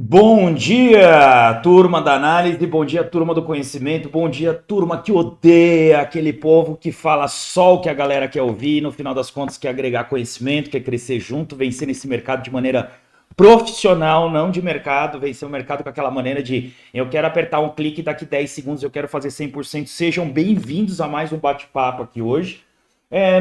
Bom dia, turma da análise, bom dia, turma do conhecimento, bom dia, turma que odeia aquele povo que fala só o que a galera quer ouvir, no final das contas quer agregar conhecimento, quer crescer junto, vencer nesse mercado de maneira profissional, não de mercado, vencer o mercado com aquela maneira de eu quero apertar um clique daqui 10 segundos, eu quero fazer 100%. Sejam bem-vindos a mais um bate-papo aqui hoje.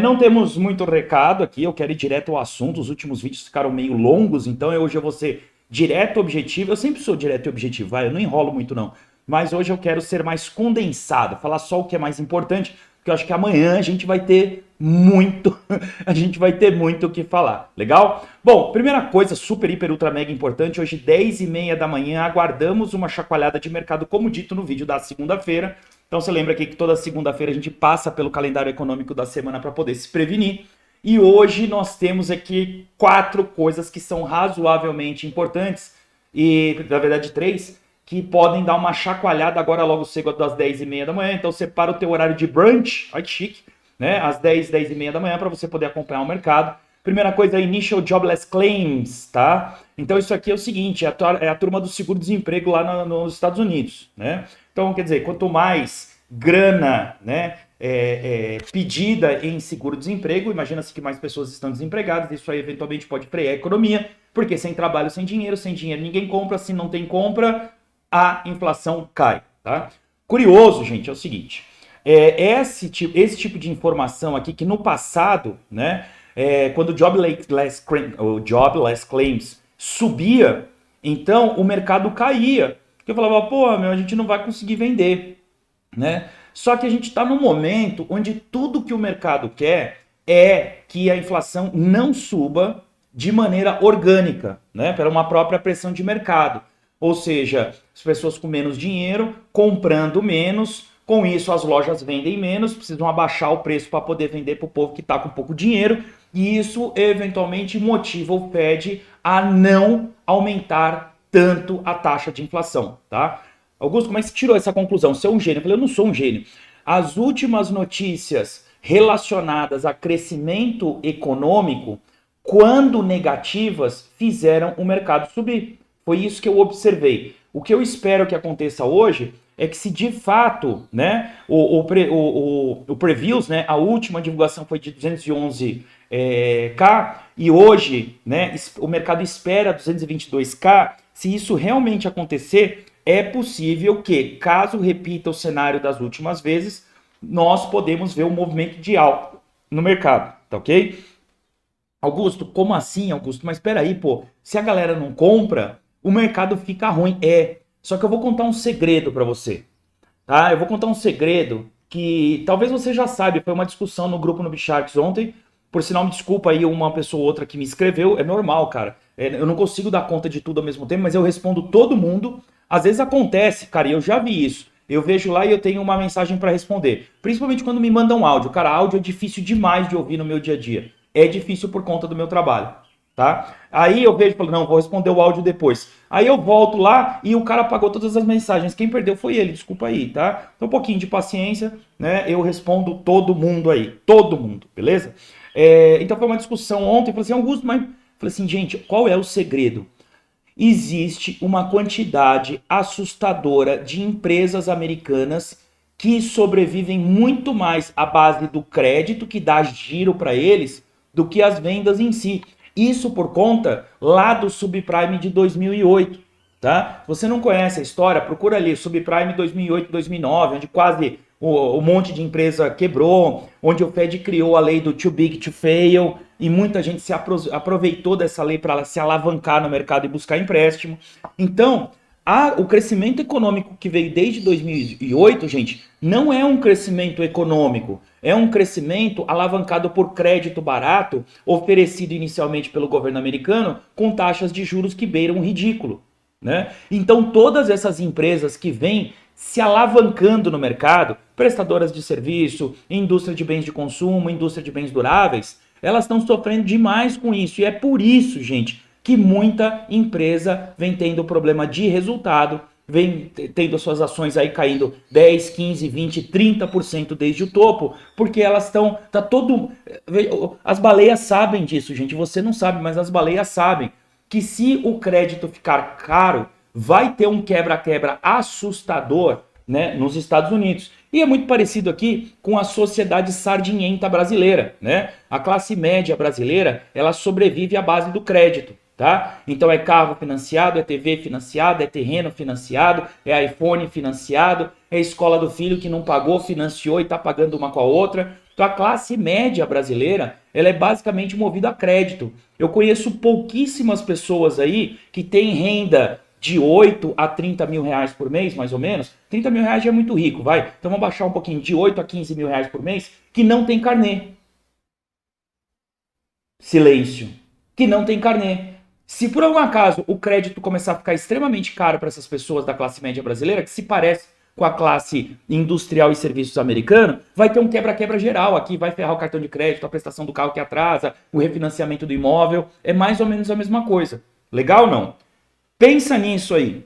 Não temos muito recado aqui, eu quero ir direto ao assunto. Os últimos vídeos ficaram meio longos, então hoje eu vou ser direto e objetivo. Eu sempre sou direto e objetivo, vai, eu não enrolo muito não. Mas hoje eu quero ser mais condensado, falar só o que é mais importante, porque eu acho que amanhã a gente vai ter muito, a gente vai ter muito o que falar, legal? Bom, primeira coisa, super, hiper, ultra, mega importante, hoje 10h30 da manhã, aguardamos uma chacoalhada de mercado, como dito no vídeo da segunda-feira. Então você lembra aqui que toda segunda-feira a gente passa pelo calendário econômico da semana para poder se prevenir. E hoje nós temos aqui 4 coisas que são razoavelmente importantes, e na verdade 3, que podem dar uma chacoalhada agora logo cedo das 10h30 da manhã. Então separa o teu horário de brunch, olha que chique, né? Às 10h30 da manhã para você poder acompanhar o mercado. Primeira coisa, Initial Jobless Claims, tá? Então isso aqui é o seguinte, é a turma do seguro-desemprego lá nos Estados Unidos, né? Então, quer dizer, quanto mais grana, né, pedida em seguro-desemprego, imagina-se que mais pessoas estão desempregadas, isso aí eventualmente pode frear a economia, porque sem trabalho, sem dinheiro ninguém compra, se não tem compra, a inflação cai, tá? Curioso, gente, é o seguinte, esse tipo de informação aqui, que no passado, né, quando o Jobless Claims subia, então o mercado caía, porque eu falava, pô, a gente não vai conseguir vender, né? Só que a gente está num momento onde tudo que o mercado quer é que a inflação não suba de maneira orgânica, né? Pela uma própria pressão de mercado. Ou seja, as pessoas com menos dinheiro comprando menos, com isso as lojas vendem menos, precisam abaixar o preço para poder vender para o povo que está com pouco dinheiro, e isso eventualmente motiva o Fed a não aumentar tanto a taxa de inflação, tá? Augusto, como é que você tirou essa conclusão? Você é um gênio. Eu falei, eu não sou um gênio. As últimas notícias relacionadas a crescimento econômico, quando negativas, fizeram o mercado subir. Foi isso que eu observei. O que eu espero que aconteça hoje é que se de fato, né, o previews, né, a última divulgação foi de 211K, e hoje, né, o mercado espera 222K, se isso realmente acontecer, é possível que, caso repita o cenário das últimas vezes, nós podemos ver um movimento de alta no mercado, tá ok? Augusto, como assim, Augusto? Mas espera aí, pô, se a galera não compra, o mercado fica ruim. Só que eu vou contar um segredo para você, tá? Eu vou contar um segredo que talvez você já saiba, foi uma discussão no grupo no Bicharks ontem. Por sinal, me desculpa aí uma pessoa ou outra que me escreveu, é normal, cara. Eu não consigo dar conta de tudo ao mesmo tempo, mas eu respondo todo mundo. Às vezes acontece, cara, e eu já vi isso. Eu vejo lá e eu tenho uma mensagem para responder. Principalmente quando me mandam áudio. Cara, áudio é difícil demais de ouvir no meu dia a dia. É difícil por conta do meu trabalho, tá? Aí eu vejo e falo, não, vou responder o áudio depois. Aí eu volto lá e o cara apagou todas as mensagens. Quem perdeu foi ele, desculpa aí, tá? Então um pouquinho de paciência, né? Eu respondo todo mundo aí, todo mundo, beleza? Então foi uma discussão ontem, eu falei assim, Augusto, mas... Falei assim, gente, qual é o segredo? Existe uma quantidade assustadora de empresas americanas que sobrevivem muito mais à base do crédito que dá giro para eles do que as vendas em si. Isso por conta lá do subprime de 2008, tá? Se você não conhece a história, procura ali subprime 2008, 2009, onde quase um monte de empresa quebrou, onde o Fed criou a lei do too big to fail, e muita gente se aproveitou dessa lei para se alavancar no mercado e buscar empréstimo. Então, o crescimento econômico que veio desde 2008, gente, não é um crescimento econômico, é um crescimento alavancado por crédito barato, oferecido inicialmente pelo governo americano, com taxas de juros que beiram o ridículo, né? Então, todas essas empresas que vêm se alavancando no mercado, prestadoras de serviço, indústria de bens de consumo, indústria de bens duráveis, elas estão sofrendo demais com isso. E é por isso, gente, que muita empresa vem tendo problema de resultado, vem tendo as suas ações aí caindo 10, 15, 20, 30% desde o topo, porque elas estão, as baleias sabem disso, gente, você não sabe, mas as baleias sabem. que se o crédito ficar caro, vai ter um quebra-quebra assustador, né, nos Estados Unidos. E é muito parecido aqui com a sociedade sardinhenta brasileira, né? A classe média brasileira, ela sobrevive à base do crédito, tá? Então é carro financiado, é TV financiado, é terreno financiado, é iPhone financiado, é escola do filho que não pagou, financiou e está pagando uma com a outra. Então a classe média brasileira, ela é basicamente movida a crédito. Eu conheço pouquíssimas pessoas aí que têm renda de 8 a 30 mil reais por mês, mais ou menos. 30 mil reais já é muito rico, vai. Então vamos baixar um pouquinho, de 8 a 15 mil reais por mês, que não tem carnê. Silêncio. Que não tem carnê. Se por algum acaso o crédito começar a ficar extremamente caro para essas pessoas da classe média brasileira, que se parece com a classe industrial e serviços americana, vai ter um quebra-quebra geral aqui, vai ferrar o cartão de crédito, a prestação do carro que atrasa, o refinanciamento do imóvel, é mais ou menos a mesma coisa. Legal ou não? Pensa nisso aí.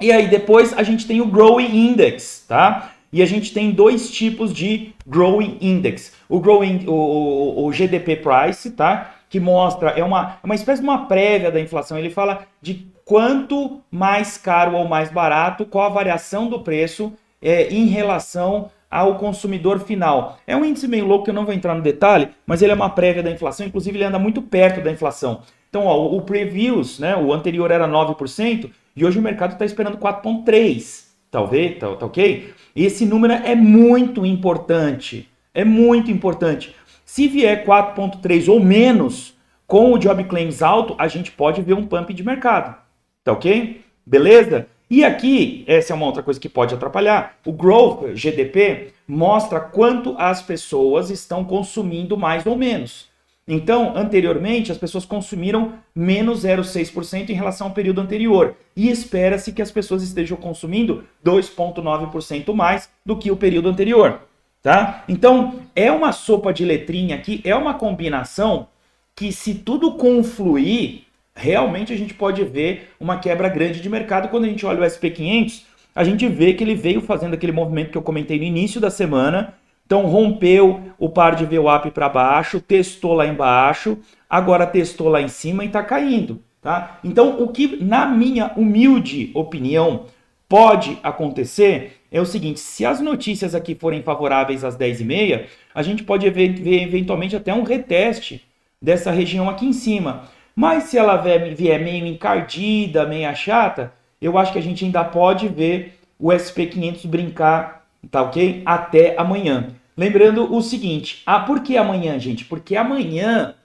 E aí depois a gente tem o Growing Index, tá? E a gente tem dois tipos de Growing Index. O GDP Price, tá? Que mostra, é uma espécie de uma prévia da inflação. Ele fala de quanto mais caro ou mais barato, qual a variação do preço em relação ao consumidor final. É um índice meio louco que eu não vou entrar no detalhe, mas ele é uma prévia da inflação, inclusive ele anda muito perto da inflação. Então, ó, o Previews, né, o anterior era 9%, e hoje o mercado está esperando 4,3%. Talvez, tá ok? Esse número é muito importante. É muito importante. Se vier 4,3 ou menos, com o Job Claims alto, a gente pode ver um pump de mercado. Tá ok? Beleza? E aqui, essa é uma outra coisa que pode atrapalhar. O Growth GDP mostra quanto as pessoas estão consumindo mais ou menos. Então, anteriormente, as pessoas consumiram menos 0,6% em relação ao período anterior. E espera-se que as pessoas estejam consumindo 2,9% mais do que o período anterior. Tá? Então, é uma sopa de letrinha aqui, é uma combinação que, se tudo confluir, realmente a gente pode ver uma quebra grande de mercado. Quando a gente olha o SP500, a gente vê que ele veio fazendo aquele movimento que eu comentei no início da semana. Então rompeu o par de VWAP para baixo, testou lá embaixo, agora testou lá em cima e está caindo. Tá? Então o que, na minha humilde opinião, pode acontecer é o seguinte: se as notícias aqui forem favoráveis às 10h30, a gente pode ver eventualmente até um reteste dessa região aqui em cima. Mas se ela vier meio encardida, meio chata, eu acho que a gente ainda pode ver o SP500 brincar, tá ok? Até amanhã. Lembrando o seguinte, por que amanhã, gente? Porque amanhã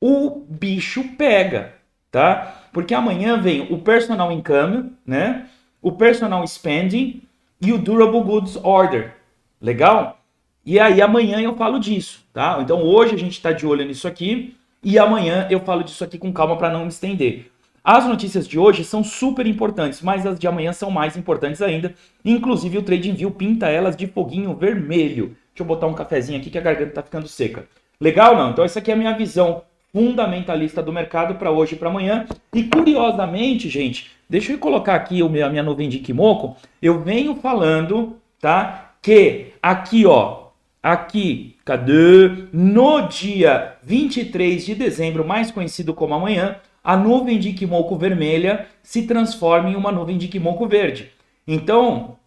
o bicho pega, tá? Porque amanhã vem o Personal Income, né? O Personal Spending e o Durable Goods Order. Legal? E aí amanhã eu falo disso, tá? Então hoje a gente está de olho nisso aqui e amanhã eu falo disso aqui com calma para não me estender. As notícias de hoje são super importantes, mas as de amanhã são mais importantes ainda. Inclusive o TradingView pinta elas de foguinho vermelho. Deixa eu botar um cafezinho aqui que a garganta tá ficando seca. Legal, não? Então essa aqui é a minha visão fundamentalista do mercado para hoje e para amanhã. E curiosamente, gente, deixa eu colocar aqui a minha nuvem de Kimoku. Eu venho falando, tá? Que aqui, ó, aqui, cadê? No dia 23 de dezembro, mais conhecido como amanhã, a nuvem de Kimoku vermelha se transforma em uma nuvem de Kimoku verde. Então,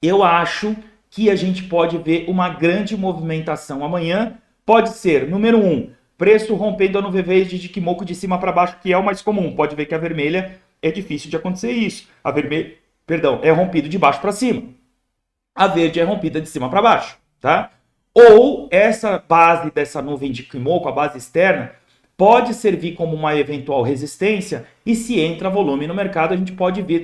eu acho que a gente pode ver uma grande movimentação amanhã. Pode ser, número 1, preço rompendo a nuvem verde de Kimoku de cima para baixo, que é o mais comum. Pode ver que a vermelha é difícil de acontecer isso. A vermelha, perdão, é rompido de baixo para cima. A verde é rompida de cima para baixo, tá? Ou essa base dessa nuvem de Kimoku, a base externa, pode servir como uma eventual resistência e se entra volume no mercado, a gente pode ver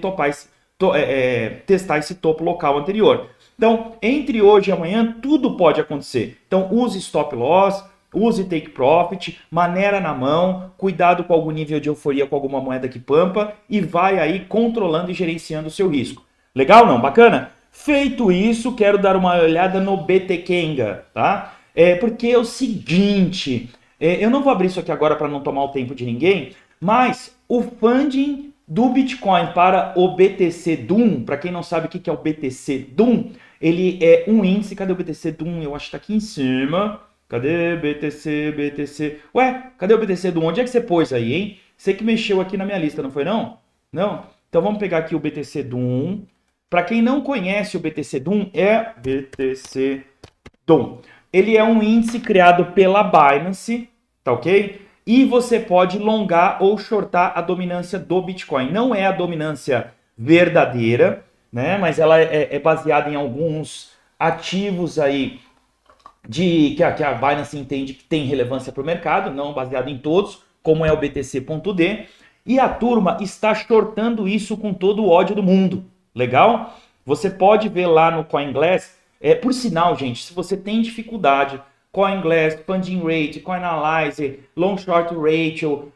testar esse topo local anterior. Então, entre hoje e amanhã, tudo pode acontecer. Então, use stop loss, use take profit, maneira na mão, cuidado com algum nível de euforia com alguma moeda que pampa e vai aí controlando e gerenciando o seu risco. Legal, não? Bacana? Feito isso, quero dar uma olhada no BT Kenga, tá? Porque é o seguinte, eu não vou abrir isso aqui agora para não tomar o tempo de ninguém, mas o funding do Bitcoin para o BTC Doom, para quem não sabe o que é o BTC Doom, ele é um índice. Cadê o BTC Doom? Eu acho que tá aqui em cima. Cadê BTC? Ué, cadê o BTC Doom? Onde é que você pôs aí, hein? Você que mexeu aqui na minha lista, não foi não? Não? Então vamos pegar aqui o BTC Doom. Para quem não conhece o BTC Doom, é BTC Doom. Ele é um índice criado pela Binance, tá ok? E você pode longar ou shortar a dominância do Bitcoin. Não é a dominância verdadeira, né? Mas ela é baseada em alguns ativos aí que a Binance entende que tem relevância para o mercado, não baseado em todos, como é o BTC.D. E a turma está shortando isso com todo o ódio do mundo. Legal? Você pode ver lá no CoinGlass. Por sinal, gente, se você tem dificuldade, CoinGlass, Funding Rate, CoinAlyzer, Long Short Ratio,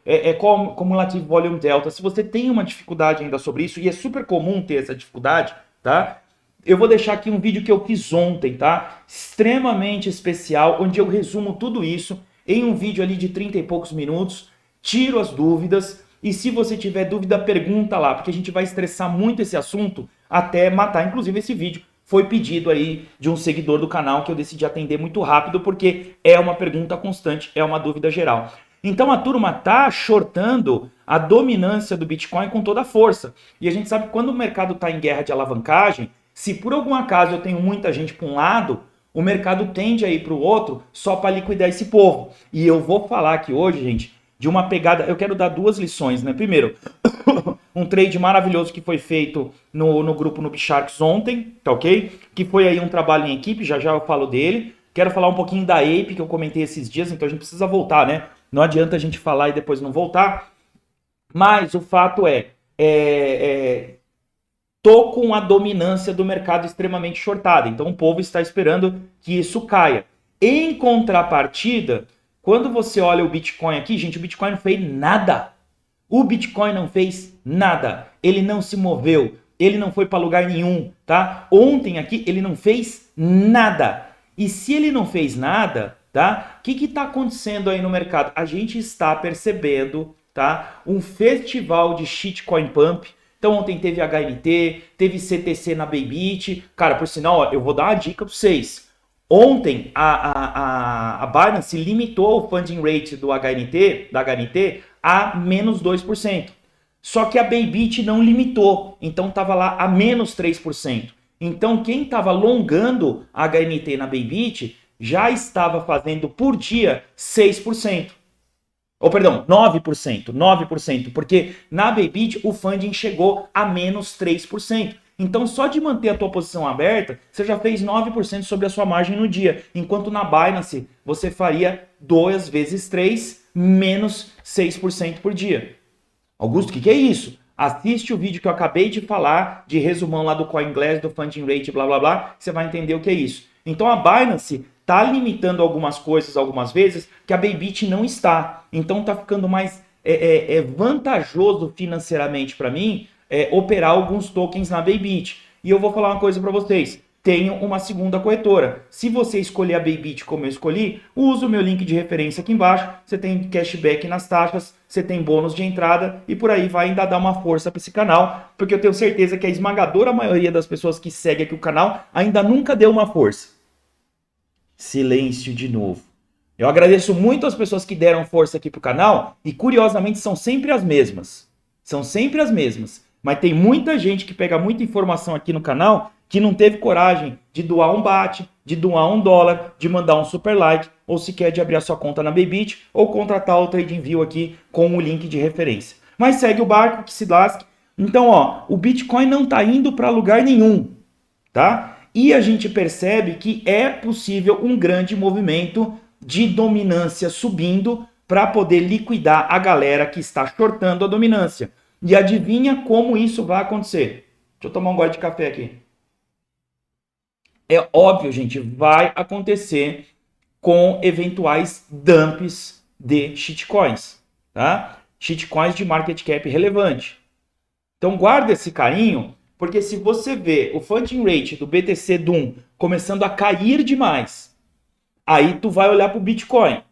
Cumulative Volume Delta, se você tem uma dificuldade ainda sobre isso, e é super comum ter essa dificuldade, tá? Eu vou deixar aqui um vídeo que eu fiz ontem, tá? Extremamente especial, onde eu resumo tudo isso em um vídeo ali de 30 e poucos minutos, tiro as dúvidas, e se você tiver dúvida, pergunta lá, porque a gente vai estressar muito esse assunto até matar. Inclusive, esse vídeo foi pedido aí de um seguidor do canal que eu decidi atender muito rápido, porque é uma pergunta constante, é uma dúvida geral. Então a turma tá shortando a dominância do Bitcoin com toda a força. E a gente sabe que quando o mercado está em guerra de alavancagem, se por algum acaso eu tenho muita gente para um lado, o mercado tende a ir para o outro só para liquidar esse povo. E eu vou falar aqui hoje, gente, de uma pegada... Eu quero dar duas lições, né? Primeiro, um trade maravilhoso que foi feito no grupo no Sharks ontem, tá ok? Que foi aí um trabalho em equipe, já já eu falo dele. Quero falar um pouquinho da Ape, que eu comentei esses dias, então a gente precisa voltar, né? Não adianta a gente falar e depois não voltar. Mas o fato tô com a dominância do mercado extremamente shortada. Então o povo está esperando que isso caia. Em contrapartida, quando você olha o Bitcoin aqui, gente, o Bitcoin não fez nada. O Bitcoin não fez nada. Ele não se moveu. Ele não foi para lugar nenhum, tá? Ontem aqui ele não fez nada. E se ele não fez nada, tá? O que está acontecendo aí no mercado? A gente está percebendo, tá? Um festival de shitcoin pump. Então ontem teve HNT, teve CTC na Bybit. Cara, por sinal, ó, eu vou dar uma dica para vocês. Ontem a Binance limitou o funding rate da HNT a menos 2%. Só que a Bybit não limitou, então estava lá a menos 3%. Então quem estava longando a HNT na Bybit já estava fazendo por dia 6%. Ou perdão, 9%, porque na Bybit o funding chegou a menos 3%. Então só de manter a tua posição aberta, você já fez 9% sobre a sua margem no dia, enquanto na Binance você faria 2 vezes 3, menos 6% por dia. Augusto, o que é isso? Assiste o vídeo que eu acabei de falar, de resumão lá do CoinGlass, do Funding Rate, blá blá blá, você vai entender o que é isso. Então a Binance está limitando algumas coisas algumas vezes que a Bybit não está. Então está ficando mais vantajoso financeiramente para mim operar alguns tokens na Bybit. E eu vou falar uma coisa para vocês. Tenho uma segunda corretora. Se você escolher a Bybit como eu escolhi, usa o meu link de referência aqui embaixo. Você tem cashback nas taxas, você tem bônus de entrada e por aí vai ainda dar uma força para esse canal, porque eu tenho certeza que a esmagadora maioria das pessoas que seguem aqui o canal ainda nunca deu uma força. Silêncio de novo. Eu agradeço muito as pessoas que deram força aqui pro canal e curiosamente são sempre as mesmas. São sempre as mesmas. Mas tem muita gente que pega muita informação aqui no canal que não teve coragem de doar um BAT, de doar $1, de mandar um super like, ou sequer de abrir a sua conta na Bybit, ou contratar o TradingView aqui com o link de referência. Mas segue o barco, que se lasque. Então, ó, o Bitcoin não está indo para lugar nenhum, tá? E a gente percebe que é possível um grande movimento de dominância subindo para poder liquidar a galera que está shortando a dominância. E adivinha como isso vai acontecer? Deixa eu tomar um gole de café aqui. É óbvio, gente, vai acontecer com eventuais dumps de shitcoins, tá? Shitcoins de market cap relevante. Então guarda esse carinho, porque se você vê o funding rate do BTC Doom começando a cair demais, aí tu vai olhar para o Bitcoin.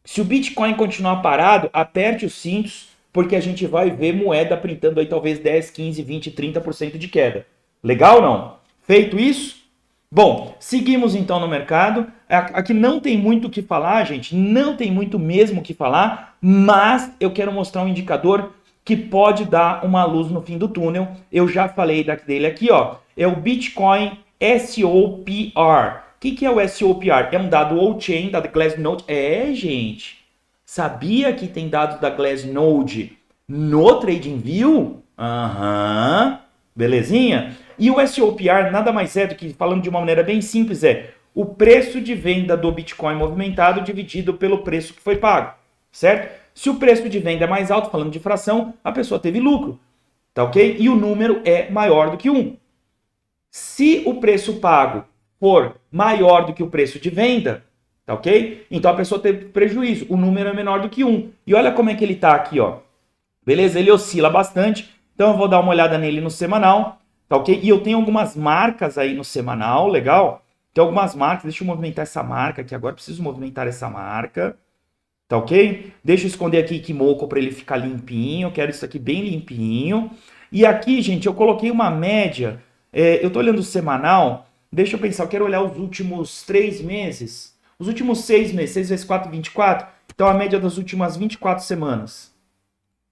Se o Bitcoin continuar parado, aperte os cintos, porque a gente vai ver moeda printando aí talvez 10, 15, 20, 30% de queda. Legal ou não? Feito isso? Bom, seguimos então no mercado. Aqui não tem muito o que falar, gente, não tem muito mesmo o que falar, mas eu quero mostrar um indicador que pode dar uma luz no fim do túnel. Eu já falei dele aqui, ó, é o Bitcoin SOPR. O que é o SOPR? É um dado on-chain da Glassnode. Gente, sabia que tem dados da Glassnode no TradingView? Aham, belezinha? E o SOPR nada mais é do que, falando de uma maneira bem simples, é o preço de venda do Bitcoin movimentado dividido pelo preço que foi pago, certo? Se o preço de venda é mais alto, falando de fração, a pessoa teve lucro, tá ok? E o número é maior do que 1. Se o preço pago for maior do que o preço de venda, tá ok? Então a pessoa teve prejuízo, o número é menor do que 1. E olha como é que ele tá aqui, ó. Beleza? Ele oscila bastante, então eu vou dar uma olhada nele no semanal, tá ok? E eu tenho algumas marcas aí no semanal, legal? Tem algumas marcas, deixa eu movimentar essa marca aqui agora, preciso movimentar essa marca, tá ok? Deixa eu esconder aqui Kimoku para ele ficar limpinho, eu quero isso aqui bem limpinho. E aqui, gente, eu coloquei uma média, eu tô olhando o semanal, deixa eu pensar, eu quero olhar os últimos 3 meses, os últimos 6 meses, 6 vezes 4, 24, então a média das últimas 24 semanas.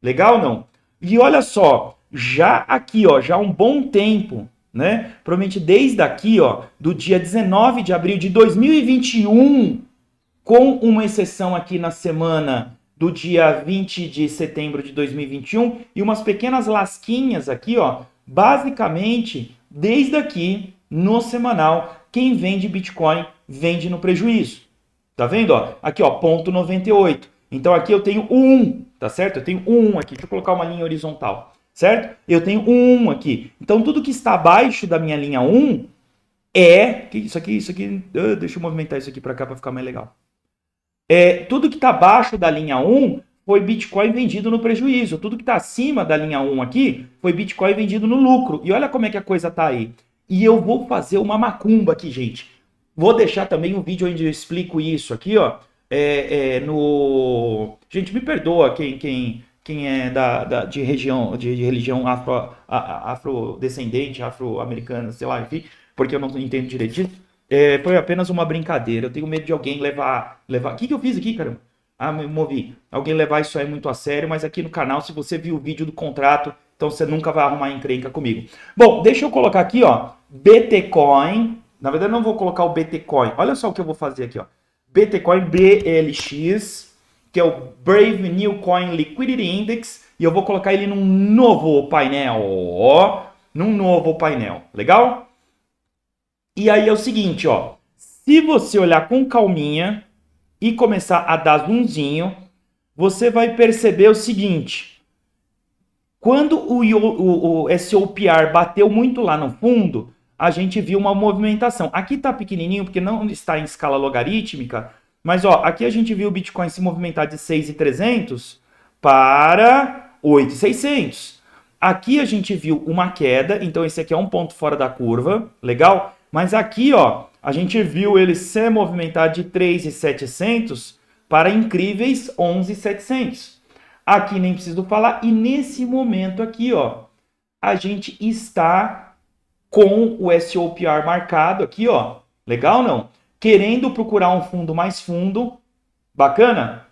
Legal ou não? E olha só, já aqui, ó, já há um bom tempo, né? Provavelmente desde aqui, ó, do dia 19 de abril de 2021, com uma exceção aqui na semana do dia 20 de setembro de 2021 e umas pequenas lasquinhas aqui, ó, basicamente, desde aqui no semanal, quem vende Bitcoin vende no prejuízo. Tá vendo, ó? Aqui, ó, ponto 98. Então aqui eu tenho o 1, tá certo? Eu tenho o 1 aqui. Deixa eu colocar uma linha horizontal, certo? Eu tenho o 1 aqui. Então tudo que está abaixo da minha linha 1 é... Isso aqui... Deixa eu movimentar isso aqui para cá para ficar mais legal. Tudo que está abaixo da linha 1 foi Bitcoin vendido no prejuízo. Tudo que está acima da linha 1 aqui foi Bitcoin vendido no lucro. E olha como é que a coisa tá aí. E eu vou fazer uma macumba aqui, gente. Vou deixar também um vídeo onde eu explico isso aqui, ó. Gente, me perdoa quem é de religião afrodescendente, afro-americana, sei lá, enfim, porque eu não entendo direito disso. Foi apenas uma brincadeira. Eu tenho medo de alguém levar... O que eu fiz aqui, caramba? Me movi. Alguém levar isso aí muito a sério, mas aqui no canal, se você viu o vídeo do contrato, então você nunca vai arrumar encrenca comigo. Bom, deixa eu colocar aqui, ó, Bitcoin. Na verdade, eu não vou colocar o Bitcoin. Olha só o que eu vou fazer aqui, ó. Bitcoin BLX, que é o Brave New Coin Liquidity Index, e eu vou colocar ele num novo painel, ó, num novo painel, legal? E aí é o seguinte, ó, se você olhar com calminha e começar a dar zoomzinho, você vai perceber o seguinte, quando o SOPR bateu muito lá no fundo, a gente viu uma movimentação. Aqui está pequenininho porque não está em escala logarítmica, mas ó, aqui a gente viu o Bitcoin se movimentar de 6.300 para 8.600. Aqui a gente viu uma queda, então esse aqui é um ponto fora da curva, legal? Mas aqui, ó, a gente viu ele se movimentar de 3.700 para incríveis 11.700. Aqui nem preciso falar, e nesse momento aqui, ó, a gente está com o SOPR marcado aqui, ó. Legal não? Querendo procurar um fundo mais fundo. Bacana?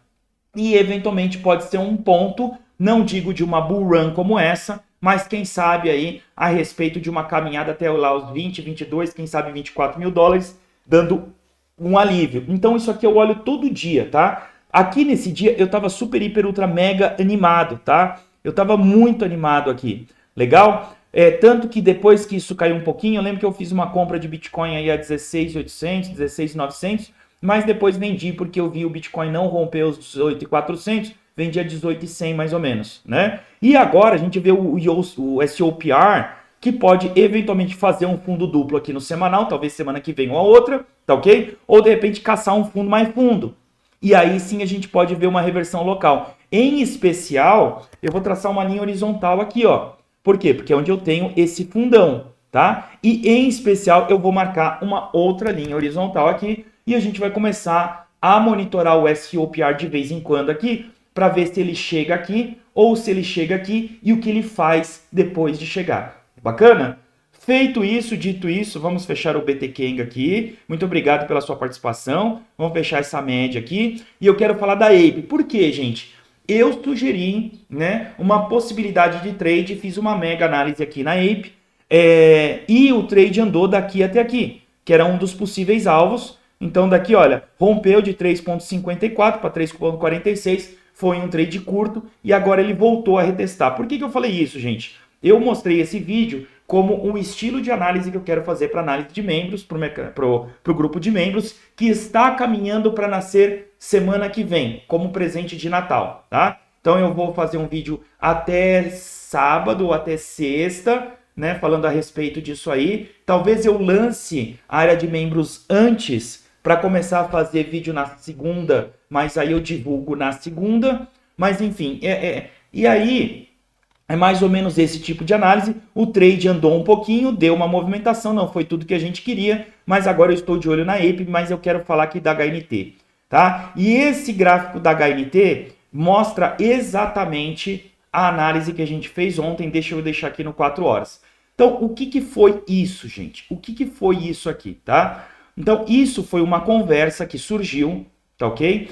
E eventualmente pode ser um ponto, não digo de uma bull run como essa, mas quem sabe aí a respeito de uma caminhada até lá os 20, 22, quem sabe 24 mil dólares, dando um alívio. Então isso aqui eu olho todo dia, tá? Aqui nesse dia eu tava super, hiper, ultra, mega animado, tá? Eu tava muito animado aqui. Legal? Tanto que depois que isso caiu um pouquinho, eu lembro que eu fiz uma compra de Bitcoin aí a 16.800, 16.900, mas depois vendi porque eu vi o Bitcoin não romper os 18.400, vendi a 18.100 mais ou menos, né? E agora a gente vê o SOPR, que pode eventualmente fazer um fundo duplo aqui no semanal, talvez semana que vem ou a outra, tá ok? Ou de repente caçar um fundo mais fundo. E aí sim a gente pode ver uma reversão local. Em especial, eu vou traçar uma linha horizontal aqui, ó. Por quê? Porque é onde eu tenho esse fundão, tá? E em especial eu vou marcar uma outra linha horizontal aqui e a gente vai começar a monitorar o SOPR de vez em quando aqui para ver se ele chega aqui ou se ele chega aqui e o que ele faz depois de chegar. Bacana? Feito isso, dito isso, vamos fechar o BT Kang aqui. Muito obrigado pela sua participação. Vamos fechar essa média aqui. E eu quero falar da Ape. Por quê, gente? Eu sugeri, né, uma possibilidade de trade, fiz uma mega análise aqui na Ape, e o trade andou daqui até aqui, que era um dos possíveis alvos. Então daqui, olha, rompeu de 3,54 para 3,46, foi um trade curto e agora ele voltou a retestar. Por que eu falei isso, gente? Eu mostrei esse vídeo como um estilo de análise que eu quero fazer para análise de membros, para o grupo de membros, que está caminhando para nascer semana que vem, como presente de Natal, tá? Então eu vou fazer um vídeo até sábado, até sexta, né, falando a respeito disso aí. Talvez eu lance a área de membros antes, para começar a fazer vídeo na segunda, mas aí eu divulgo na segunda. Mas enfim, e aí... é mais ou menos esse tipo de análise. O trade andou um pouquinho, deu uma movimentação, não foi tudo que a gente queria, mas agora eu estou de olho na Ape, mas eu quero falar aqui da HNT, tá? E esse gráfico da HNT mostra exatamente a análise que a gente fez ontem. Deixa eu deixar aqui no 4 horas. Então, o que foi isso, gente? O que foi isso aqui, tá? Então, isso foi uma conversa que surgiu, tá ok?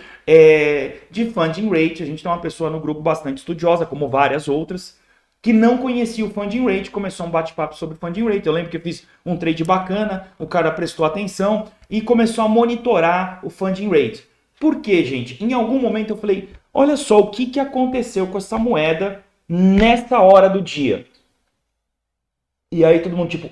De funding rate. A gente tem uma pessoa no grupo bastante estudiosa, como várias outras, que não conhecia o funding rate, começou um bate-papo sobre funding rate. Eu lembro que eu fiz um trade bacana, o cara prestou atenção e começou a monitorar o funding rate. Por quê, gente? Em algum momento eu falei, olha só o que aconteceu com essa moeda nessa hora do dia. E aí todo mundo tipo,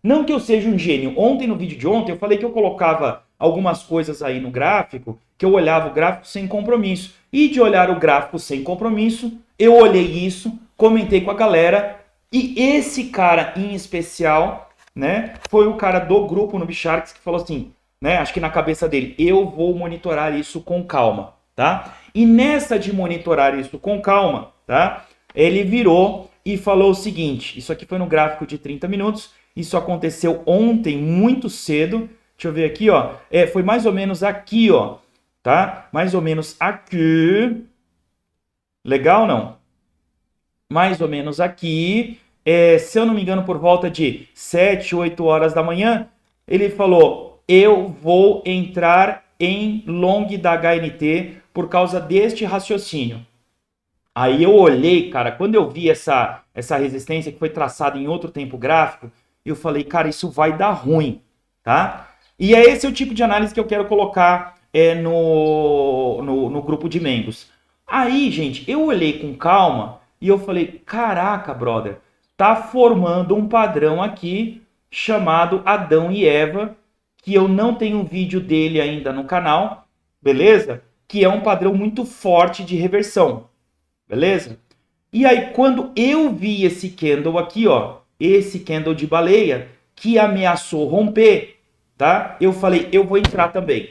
não que eu seja um gênio. Ontem, no vídeo de ontem, eu falei que eu colocava algumas coisas aí no gráfico, que eu olhava o gráfico sem compromisso. E de olhar o gráfico sem compromisso, eu olhei isso, comentei com a galera, e esse cara em especial, né, foi o cara do grupo no Bicharks que falou assim, né, acho que na cabeça dele, eu vou monitorar isso com calma, tá? E nessa de monitorar isso com calma, tá, ele virou e falou o seguinte, isso aqui foi no gráfico de 30 minutos, isso aconteceu ontem muito cedo, deixa eu ver aqui, ó, foi mais ou menos aqui, ó, tá? Mais ou menos aqui, legal ou não? Mais ou menos aqui, se eu não me engano, por volta de 7, 8 horas da manhã, ele falou, eu vou entrar em long da HNT por causa deste raciocínio. Aí eu olhei, cara, quando eu vi essa resistência que foi traçada em outro tempo gráfico, eu falei, cara, isso vai dar ruim, tá? E esse o tipo de análise que eu quero colocar no grupo de membros. Aí, gente, eu olhei com calma e eu falei, caraca, brother, tá formando um padrão aqui chamado Adão e Eva, que eu não tenho vídeo dele ainda no canal, beleza? Que é um padrão muito forte de reversão. Beleza? E aí, quando eu vi esse candle aqui, ó, esse candle de baleia, que ameaçou romper, tá? Eu falei, eu vou entrar também.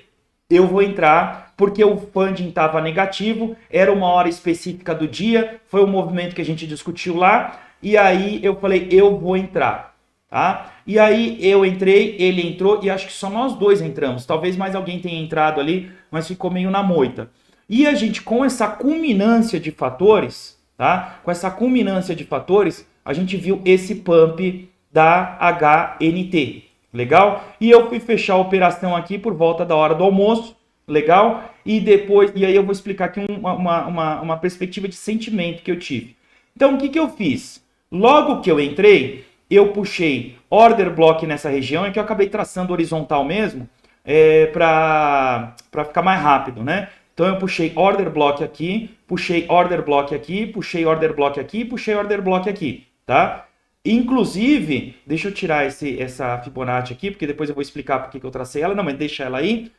Eu vou entrar, porque o funding estava negativo, era uma hora específica do dia, foi um movimento que a gente discutiu lá, e aí eu falei, eu vou entrar, tá? E aí eu entrei, ele entrou, e acho que só nós dois entramos. Talvez mais alguém tenha entrado ali, mas ficou meio na moita. E a gente, com essa culminância de fatores, tá? Com essa culminância de fatores, a gente viu esse pump da HNT, legal? E eu fui fechar a operação aqui por volta da hora do almoço, legal? E depois, e aí eu vou explicar aqui uma perspectiva de sentimento que eu tive. Então, o que eu fiz? Logo que eu entrei, eu puxei order block nessa região, é que eu acabei traçando horizontal mesmo, para ficar mais rápido, né? Então eu puxei order block aqui, puxei order block aqui, puxei order block aqui, puxei order block aqui, tá? Inclusive, deixa eu tirar essa Fibonacci aqui, porque depois eu vou explicar por que eu tracei ela. Não, mas deixa ela aí.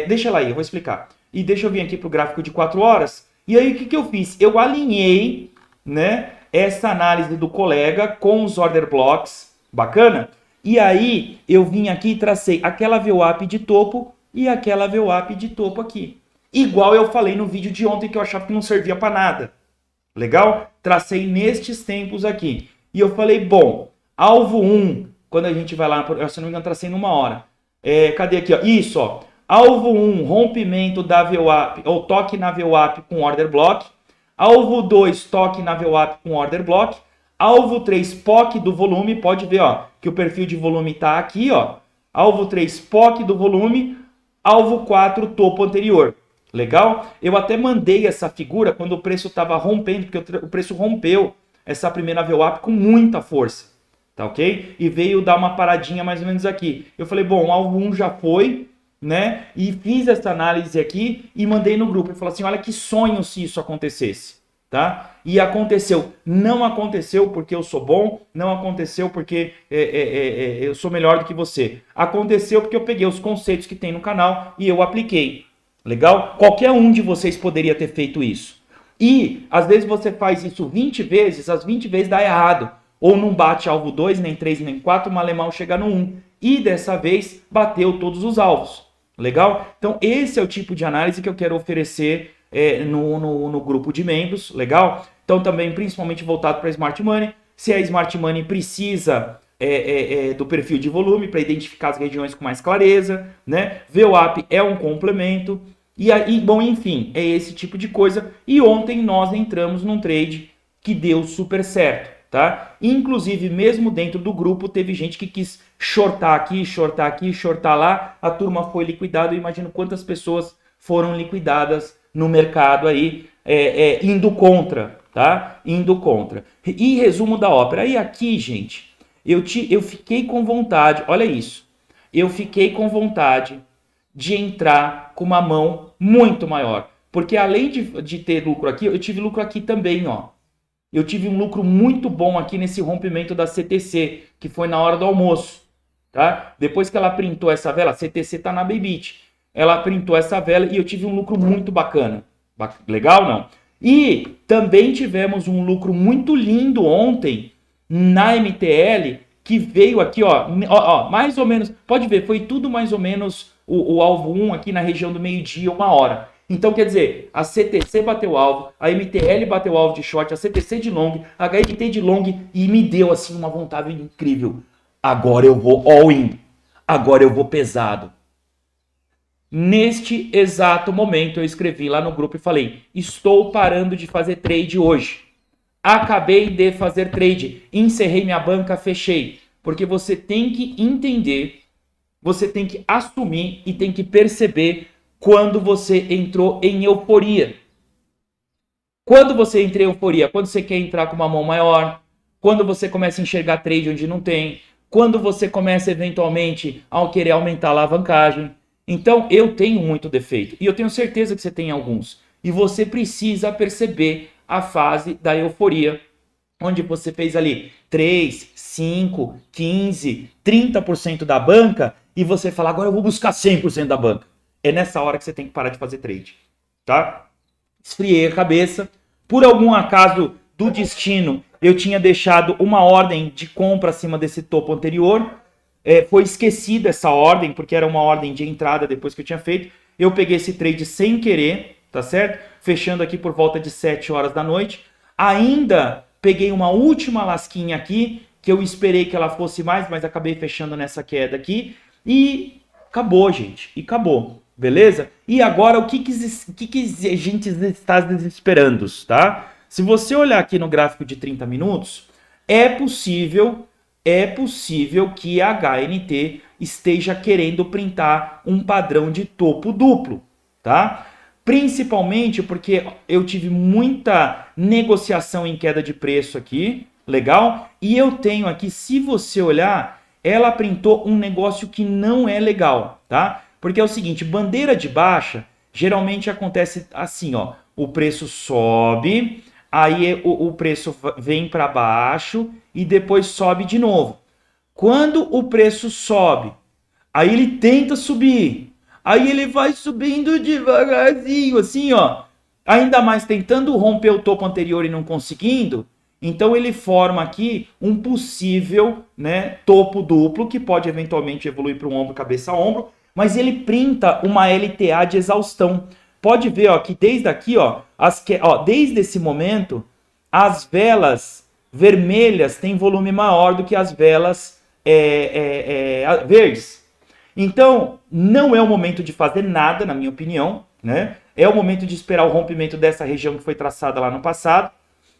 Deixa ela aí, eu vou explicar. E deixa eu vir aqui para o gráfico de 4 horas. E aí o que eu fiz? Eu alinhei, né, essa análise do colega com os order blocks, bacana? E aí eu vim aqui e tracei aquela VWAP de topo e aquela VWAP de topo aqui. Igual eu falei no vídeo de ontem que eu achava que não servia para nada. Legal? Tracei nestes tempos aqui. E eu falei, bom, alvo 1, quando a gente vai lá, se não me engano, tracei numa hora. Cadê aqui? Ó? Isso, ó. Alvo 1, rompimento da VWAP, ou toque na VWAP com order block. Alvo 2, toque na VWAP com order block. Alvo 3, POC do volume, pode ver, ó, que o perfil de volume está aqui, ó. Alvo 3, POC do volume, alvo 4, topo anterior. Legal? Eu até mandei essa figura quando o preço estava rompendo, porque o preço rompeu essa primeira VWAP com muita força. Tá ok? E veio dar uma paradinha mais ou menos aqui. Eu falei, bom, o alvo 1 já foi, né? E fiz essa análise aqui e mandei no grupo. Eu falei assim, olha que sonho se isso acontecesse. Tá? E aconteceu. Não aconteceu porque eu sou bom, não aconteceu porque eu sou melhor do que você. Aconteceu porque eu peguei os conceitos que tem no canal e eu apliquei. Legal? Qualquer um de vocês poderia ter feito isso. E, às vezes você faz isso 20 vezes, as 20 vezes dá errado. Ou não bate alvo 2, nem 3, nem 4, o alemão chega no 1. E dessa vez bateu todos os alvos. Legal? Então, esse é o tipo de análise que eu quero oferecer no grupo de membros, legal? Então também principalmente voltado para Smart Money. Se a Smart Money precisa do perfil de volume para identificar as regiões com mais clareza, né? VWAP é um complemento. E aí, bom, enfim, é esse tipo de coisa. E ontem nós entramos num trade que deu super certo, tá? Inclusive, mesmo dentro do grupo, teve gente que quis shortar aqui, shortar lá. A turma foi liquidada. Eu imagino quantas pessoas foram liquidadas no mercado aí, indo contra, tá? Indo contra. E resumo da ópera. E aqui, gente, eu fiquei com vontade, olha isso, eu fiquei com vontade de entrar com uma mão muito maior. Porque além de ter lucro aqui, eu tive lucro aqui também, ó. Eu tive um lucro muito bom aqui nesse rompimento da CTC, que foi na hora do almoço, tá? Depois que ela printou essa vela, a CTC tá na Bybit. Ela printou essa vela e eu tive um lucro muito bacana. Legal, não? E também tivemos um lucro muito lindo ontem na MTL, que veio aqui, ó, mais ou menos, pode ver, foi tudo mais ou menos o alvo 1 aqui na região do meio-dia, 1h. Então, quer dizer, a CTC bateu o alvo, a MTL bateu o alvo de short, a CTC de long, a HNT de long, e me deu, assim, uma vontade incrível. Agora eu vou all-in. Agora eu vou pesado. Neste exato momento, eu escrevi lá no grupo e falei, estou parando de fazer trade hoje. Acabei de fazer trade, encerrei minha banca, fechei. Porque você tem que entender, você tem que assumir e tem que perceber quando você entrou em euforia. Quando você entra em euforia, quando você quer entrar com uma mão maior, quando você começa a enxergar trade onde não tem, quando você começa eventualmente a querer aumentar a alavancagem. Então, eu tenho muito defeito e eu tenho certeza que você tem alguns. E você precisa perceber a fase da euforia, onde você fez ali 3, 5, 15, 30% da banca e você fala, agora eu vou buscar 100% da banca. É nessa hora que você tem que parar de fazer trade, tá? Esfriei a cabeça. Por algum acaso do destino, eu tinha deixado uma ordem de compra acima desse topo anterior. Foi esquecida essa ordem, porque era uma ordem de entrada depois que eu tinha feito. Eu peguei esse trade sem querer, tá certo? Fechando aqui por volta de 7 horas da noite. Ainda peguei uma última lasquinha aqui, que eu esperei que ela fosse mais, mas acabei fechando nessa queda aqui. E acabou, gente. E acabou. Beleza? E agora, o que a gente está desesperando, tá? Se você olhar aqui no gráfico de 30 minutos, é possível que a HNT esteja querendo printar um padrão de topo duplo, tá? Principalmente porque eu tive muita negociação em queda de preço aqui, legal? E eu tenho aqui, se você olhar, ela printou um negócio que não é legal, tá? Porque é o seguinte, bandeira de baixa geralmente acontece assim, ó, o preço sobe, aí o preço vem para baixo e depois sobe de novo. Quando o preço sobe, aí ele tenta subir, aí ele vai subindo devagarzinho, assim, ó, ainda mais tentando romper o topo anterior e não conseguindo. Então ele forma aqui um possível, né, topo duplo que pode eventualmente evoluir para um ombro, cabeça a ombro, mas ele printa uma LTA de exaustão. Pode ver, ó, que desde aqui, ó, desde esse momento, as velas vermelhas têm volume maior do que as velas verdes. Então, não é o momento de fazer nada, na minha opinião, né? É o momento de esperar o rompimento dessa região que foi traçada lá no passado.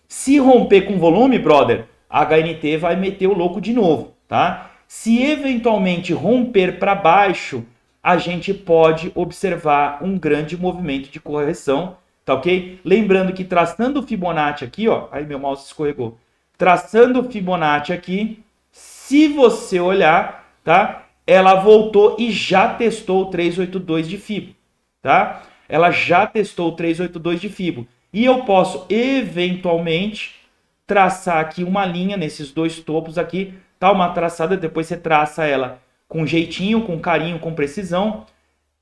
Se romper com volume, brother, a HNT vai meter o louco de novo, tá? Se eventualmente romper para baixo, a gente pode observar um grande movimento de correção, tá ok? Lembrando que traçando o Fibonacci aqui, ó, aí meu mouse escorregou. Traçando o Fibonacci aqui, se você olhar, tá? Ela voltou e já testou o 382 de Fibo, tá? Ela já testou o 382 de Fibo. E eu posso, eventualmente, traçar aqui uma linha nesses dois topos aqui, tá? Uma traçada, depois você traça ela com jeitinho, com carinho, com precisão.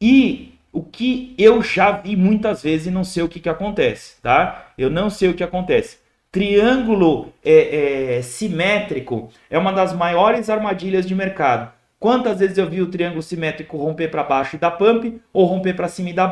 E o que eu já vi muitas vezes e não sei o que acontece, tá? Eu não sei o que acontece. Triângulo simétrico é uma das maiores armadilhas de mercado. Quantas vezes eu vi o triângulo simétrico romper para baixo e dar pump, ou romper para cima e dar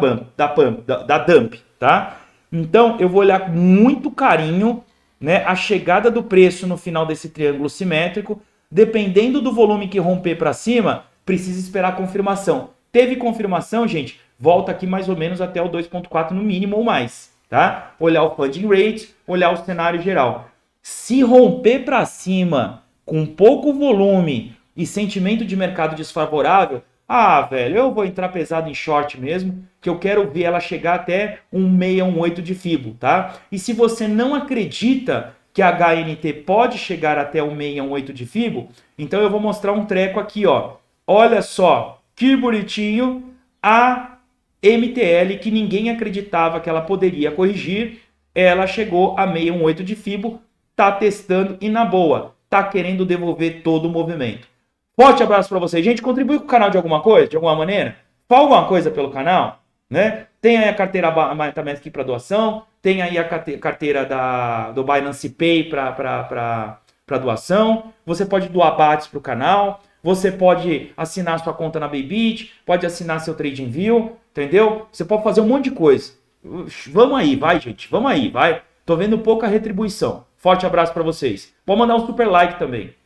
dump, tá? Então, eu vou olhar com muito carinho, né, a chegada do preço no final desse triângulo simétrico. Dependendo do volume que romper para cima, precisa esperar a confirmação. Teve confirmação, gente, volta aqui mais ou menos até o 2.4 no mínimo ou mais, tá? Olhar o funding rate, olhar o cenário geral. Se romper para cima com pouco volume e sentimento de mercado desfavorável, velho, eu vou entrar pesado em short mesmo, que eu quero ver ela chegar até 1,618 de Fibo, tá? E se você não acredita que a HNT pode chegar até 1,618 de Fibo, então eu vou mostrar um treco aqui, ó. Olha só, que bonitinho, a MTL, que ninguém acreditava que ela poderia corrigir, ela chegou a 618 de Fibo, tá testando e na boa, tá querendo devolver todo o movimento. Forte abraço para vocês. Gente, contribui com o canal de alguma coisa, de alguma maneira? Fala alguma coisa pelo canal, né? Tem aí a carteira MetaMask para doação, tem aí a carteira do Binance Pay para doação. Você pode doar BATs para o canal, você pode assinar sua conta na Bybit, pode assinar seu TradingView, entendeu? Você pode fazer um monte de coisa. Vamos aí, vai, gente, vamos aí, vai. Tô vendo pouca retribuição. Forte abraço para vocês. Pode mandar um super like também.